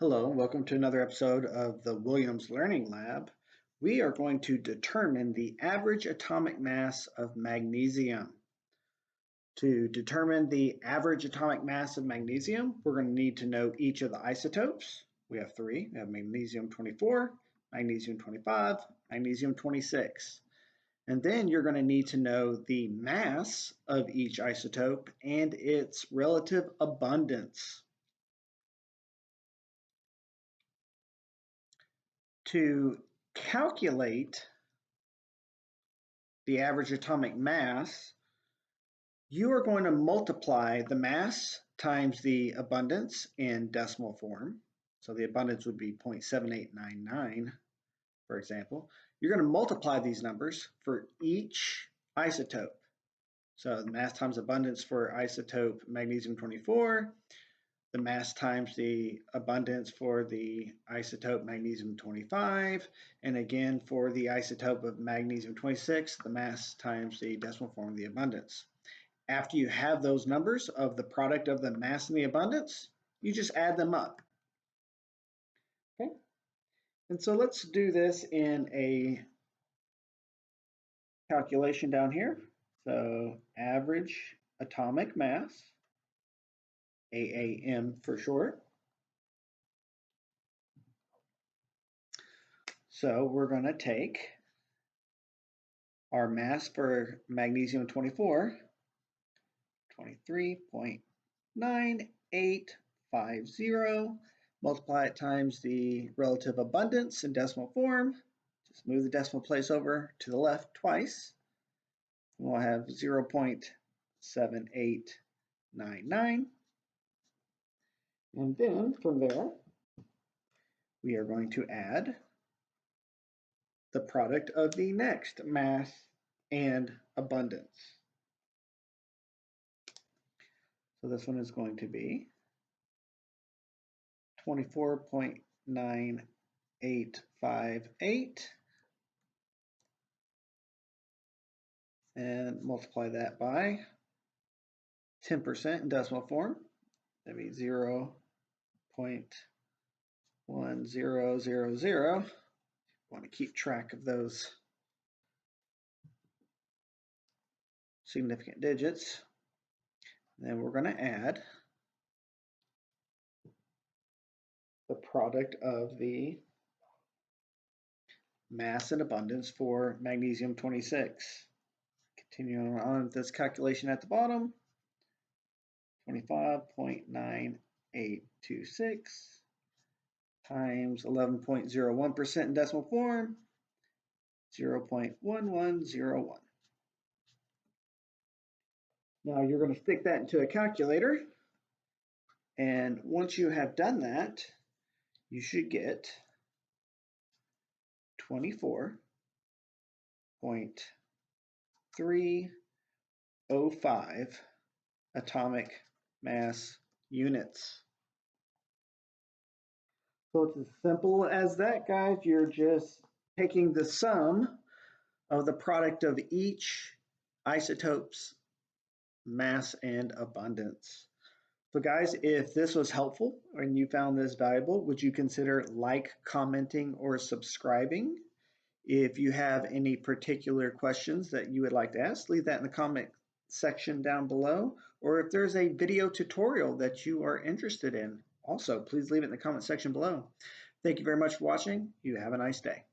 Hello, and welcome to another episode of the Williams Learning Lab. We are going to determine the average atomic mass of magnesium. To determine the average atomic mass of magnesium, we're going to need to know each of the isotopes. We have three. We have magnesium 24, magnesium 25, magnesium 26. And then you're going to need to know the mass of each isotope and its relative abundance. To calculate the average atomic mass, you are going to multiply the mass times the abundance in decimal form. So the abundance would be 0.7899, for example. You're going to multiply these numbers for each isotope. So the mass times abundance for isotope magnesium 24, the mass times the abundance for the isotope magnesium 25, and again for the isotope of magnesium 26, the mass times the decimal form of the abundance. After you have those numbers of the product of the mass and the abundance, you just add them up. Okay, and so let's do this in a calculation down here. So average atomic mass, AAM for short. So we're going to take our mass for magnesium 24, 23.9850, multiply it times the relative abundance in decimal form. Just move the decimal place over to the left twice. We'll have 0.7899. And then from there, we are going to add the product of the next mass and abundance. So this one is going to be 24.9858, and multiply that by 10% in decimal form. That'd be 0.1000. Want to keep track of those significant digits. Then we're going to add the product of the mass and abundance for magnesium 26. Continuing on with this calculation at the bottom, 25.9826 times 11.01% in decimal form, 0.1101. Now you're going to stick that into a calculator, and once you have done that, you should get 24.305 atomic mass units. So it's as simple as that, guys. You're just taking the sum of the product of each isotope's mass and abundance. So guys, if this was helpful and you found this valuable, would you consider commenting, or subscribing? If you have any particular questions that you would like to ask, leave that in the comment section down below. Or if there's a video tutorial that you are interested in, also please leave it in the comment section below. Thank you very much for watching. You have a nice day.